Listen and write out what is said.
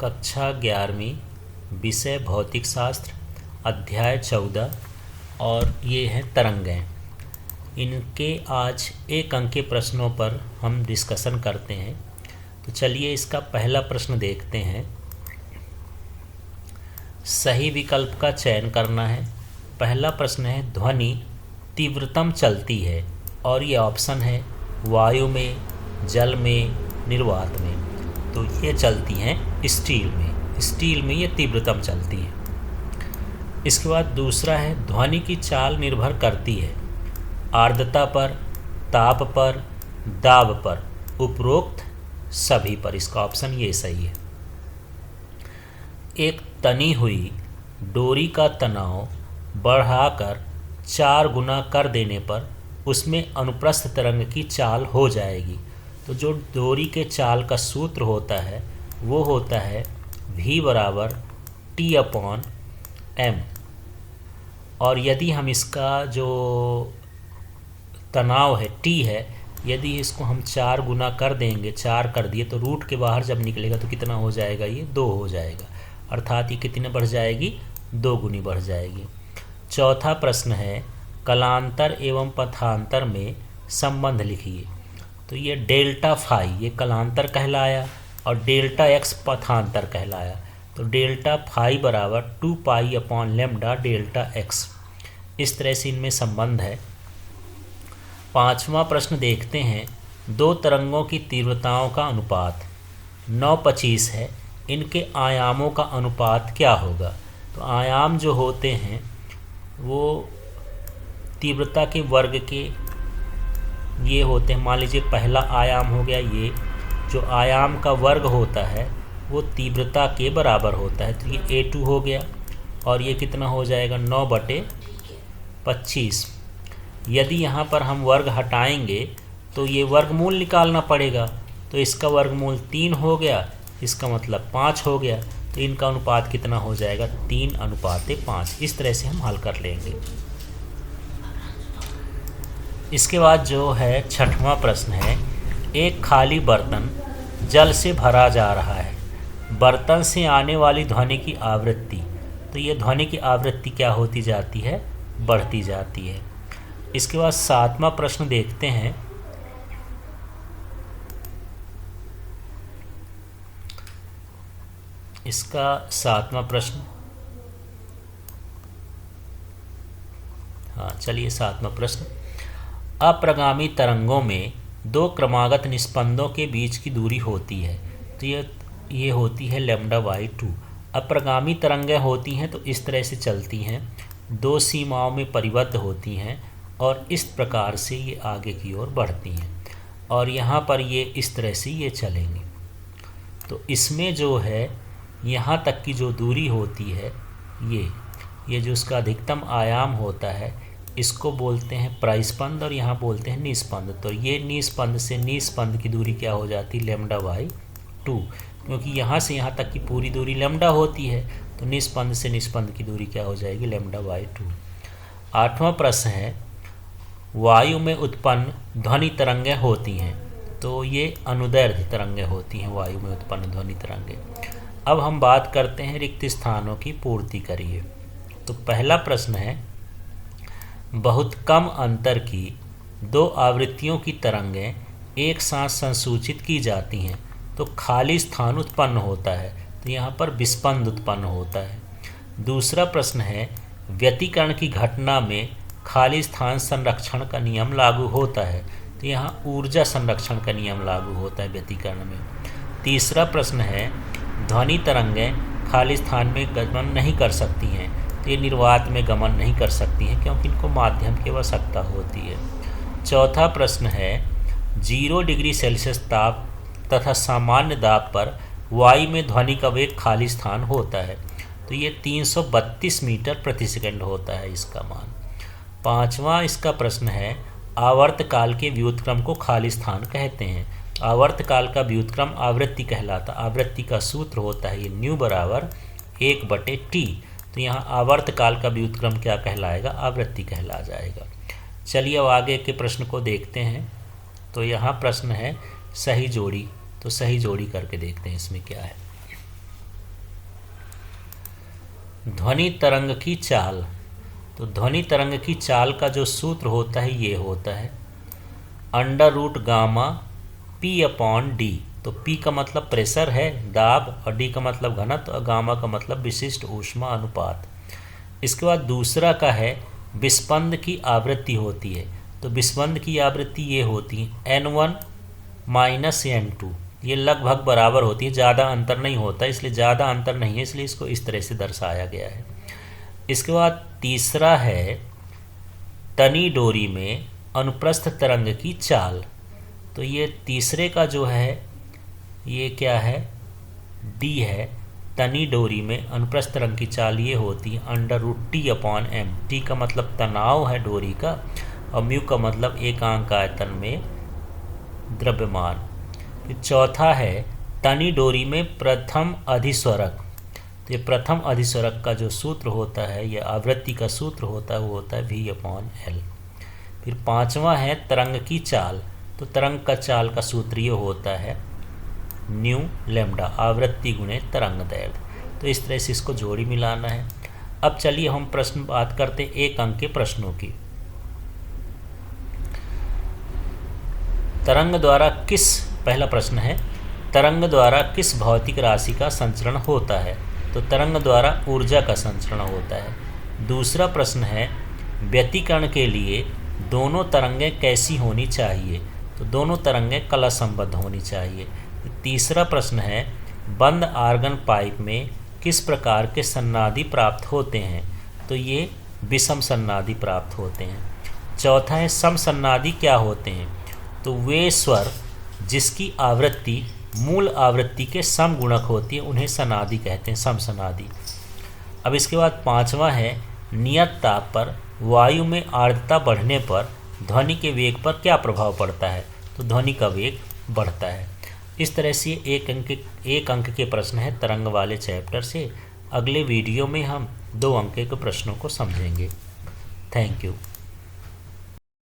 कक्षा 11वीं, विषय भौतिक शास्त्र, अध्याय 14 और ये हैं तरंगें। इनके आज एक अंक के प्रश्नों पर हम डिस्कशन करते हैं। तो चलिए इसका पहला प्रश्न देखते हैं। सही विकल्प का चयन करना है। पहला प्रश्न है, ध्वनि तीव्रतम चलती है और ये ऑप्शन है वायु में, जल में, निर्वात में। तो ये चलती हैं स्टील में ये तीव्रतम चलती हैं। इसके बाद दूसरा है, ध्वनि की चाल निर्भर करती है आर्द्रता पर, ताप पर, दाब पर, उपरोक्त सभी पर। इसका ऑप्शन ये सही है। एक तनी हुई डोरी का तनाव बढ़ाकर 4 गुना कर देने पर उसमें अनुप्रस्थ तरंग की चाल हो जाएगी। तो जो डोरी के चाल का सूत्र होता है वो होता है V = T/m। और यदि हम इसका जो तनाव है T है, यदि इसको हम 4 गुना कर देंगे, 4 कर दिए तो रूट के बाहर जब निकलेगा तो कितना हो जाएगा, ये 2 हो जाएगा। अर्थात ये कितने बढ़ जाएगी, 2 गुनी बढ़ जाएगी। चौथा प्रश्न है, कलांतर एवं पथांतर में संबंध लिखिए। तो ये डेल्टा फाई ये कलांतर कहलाया और डेल्टा एक्स पथांतर कहलाया। तो डेल्टा फाई = 2π/λ डेल्टा एक्स। इस तरह से इनमें संबंध है। पांचवा प्रश्न देखते हैं, 2 तरंगों की तीव्रताओं का अनुपात 9:25 है। इनके आयामों का अनुपात क्या होगा? तो आयाम जो होते हैं वो तीव्रता के वर्ग के ये होते हैं। मान लीजिए पहला आयाम हो गया, ये जो आयाम का वर्ग होता है वो तीव्रता के बराबर होता है। तो ये A2 हो गया और ये कितना हो जाएगा, 9/25। यदि यहाँ पर हम वर्ग हटाएंगे तो ये वर्गमूल निकालना पड़ेगा। तो इसका वर्गमूल 3 हो गया, इसका मतलब 5 हो गया। तो इनका अनुपात कितना हो जाएगा, 3:5। इस तरह से हम हल कर लेंगे। इसके बाद जो है छठवां प्रश्न है, एक खाली बर्तन जल से भरा जा रहा है। बर्तन से आने वाली ध्वनि की आवृत्ति, तो ये ध्वनि की आवृत्ति क्या होती जाती है, बढ़ती जाती है। इसके बाद 7वां प्रश्न देखते हैं। इसका 7वां प्रश्न, हाँ चलिए 7वां प्रश्न, अप्रगामी तरंगों में 2 क्रमागत निस्पंदों के बीच की दूरी होती है। तो ये होती है λ/2। अप्रगामी तरंगें होती हैं तो इस तरह से चलती हैं, 2 सीमाओं में परिबद्ध होती हैं और इस प्रकार से ये आगे की ओर बढ़ती हैं और यहाँ पर ये इस तरह से ये चलेंगी। तो इसमें जो है यहाँ तक की जो दूरी होती है, ये जो उसका अधिकतम आयाम होता है, इसको बोलते हैं प्राइस्पंद और यहाँ बोलते हैं निस्पंद। तो ये निस्पंद से निस्पंद की दूरी क्या हो जाती है, λ/2। क्योंकि यहाँ से यहाँ तक की पूरी दूरी लैम्डा होती है, तो निस्पंद से निस्पंद की दूरी क्या हो जाएगी, λ/2। 8वां प्रश्न है, वायु में उत्पन्न ध्वनि तरंगें होती हैं। तो ये अनुदैर्ध्य तरंगें होती हैं, वायु में उत्पन्न ध्वनि तरंगें। अब हम बात करते हैं रिक्त स्थानों की पूर्ति करिए। तो पहला प्रश्न है, बहुत कम अंतर की 2 आवृत्तियों की तरंगें एक साथ संसूचित की जाती हैं तो खाली स्थान उत्पन्न होता है। तो यहाँ पर विस्पंद उत्पन्न होता है। दूसरा प्रश्न है, व्यतिकरण की घटना में खाली स्थान संरक्षण का नियम लागू होता है। तो यहाँ ऊर्जा संरक्षण का नियम लागू होता है व्यतिकरण में। तीसरा प्रश्न है, ध्वनि तरंगें खाली स्थान में गमन नहीं कर सकती हैं। तो ये निर्वात में गमन नहीं कर सकती हैं क्योंकि इनको माध्यम की आवश्यकता होती है। चौथा प्रश्न है, 0 डिग्री सेल्सियस ताप तथा सामान्य दाब पर वायु में ध्वनि का वेग खाली स्थान होता है। तो ये 332 मीटर प्रति सेकंड होता है इसका मान। 5वां इसका प्रश्न है, आवर्तकाल के व्युत्क्रम को खाली स्थान कहते हैं। आवर्तकाल का व्युत्क्रम आवृत्ति कहलाता। आवृत्ति का सूत्र होता है ये ν = 1/T। तो यहाँ आवर्तकाल का व्युत्क्रम क्या कहलाएगा, आवृत्ति कहला जाएगा। चलिए अब आगे के प्रश्न को देखते हैं। तो यहाँ प्रश्न है सही जोड़ी। तो सही जोड़ी करके देखते हैं इसमें क्या है। ध्वनि तरंग की चाल। तो ध्वनि तरंग की चाल का जो सूत्र होता है ये होता है under root gamma P upon D. तो पी का मतलब प्रेशर है, दाब, और डी का मतलब घनत्व, और गामा का मतलब विशिष्ट ऊष्मा अनुपात। इसके बाद दूसरा का है विस्पंद की आवृत्ति होती है। तो विस्पंद की आवृत्ति ये होती है N1 माइनस N2। ये लगभग बराबर होती है, ज़्यादा अंतर नहीं होता, इसलिए ज़्यादा अंतर नहीं है, इसलिए इसको इस तरह से दर्शाया गया है। इसके बाद तीसरा है तनी डोरी में अनुप्रस्थ तरंग की चाल। तो ये तीसरे का जो है ये क्या है, डी है। तनी डोरी में अनुप्रस्थ तरंग की चाल ये होती है √T अपॉन M। टी का मतलब तनाव है डोरी का, और म्यू का मतलब एकांक आयतन में द्रव्यमान। फिर चौथा है तनी डोरी में प्रथम अधिस्वरक। तो ये प्रथम अधिस्वरक का जो सूत्र होता है, ये आवृत्ति का सूत्र होता है, वो होता है V अपॉन L। फिर पांचवा है तरंग की चाल। तो तरंग का चाल का सूत्र ये होता है न्यू लैम्डा, आवृत्ति गुणे तरंग दैर्घ्य। तो इस तरह से इसको जोड़ी मिलाना है। अब चलिए हम प्रश्न बात करते हैं एक अंक के प्रश्नों की। तरंग द्वारा किस, पहला प्रश्न है तरंग द्वारा किस भौतिक राशि का संचरण होता है। तो तरंग द्वारा ऊर्जा का संचरण होता है। दूसरा प्रश्न है व्यतिकरण के लिए दोनों तरंगें कैसी होनी चाहिए। तो दोनों तरंगें कला संबद्ध होनी चाहिए। तीसरा प्रश्न है बंद आर्गन पाइप में किस प्रकार के सन्नादी प्राप्त होते हैं। तो ये विषम सन्नादी प्राप्त होते हैं। चौथा है सम सन्नादी क्या होते हैं। तो वे स्वर जिसकी आवृत्ति मूल आवृत्ति के समगुणक होती है उन्हें सनादी कहते हैं, सम सनादी। अब इसके बाद पांचवा है नियत ताप पर वायु में आर्द्रता बढ़ने पर ध्वनि के वेग पर क्या प्रभाव पड़ता है। तो ध्वनि का वेग बढ़ता है। इस तरह से एक अंक के प्रश्न है तरंग वाले चैप्टर से। अगले वीडियो में हम 2 अंक के प्रश्नों को समझेंगे। Thank you.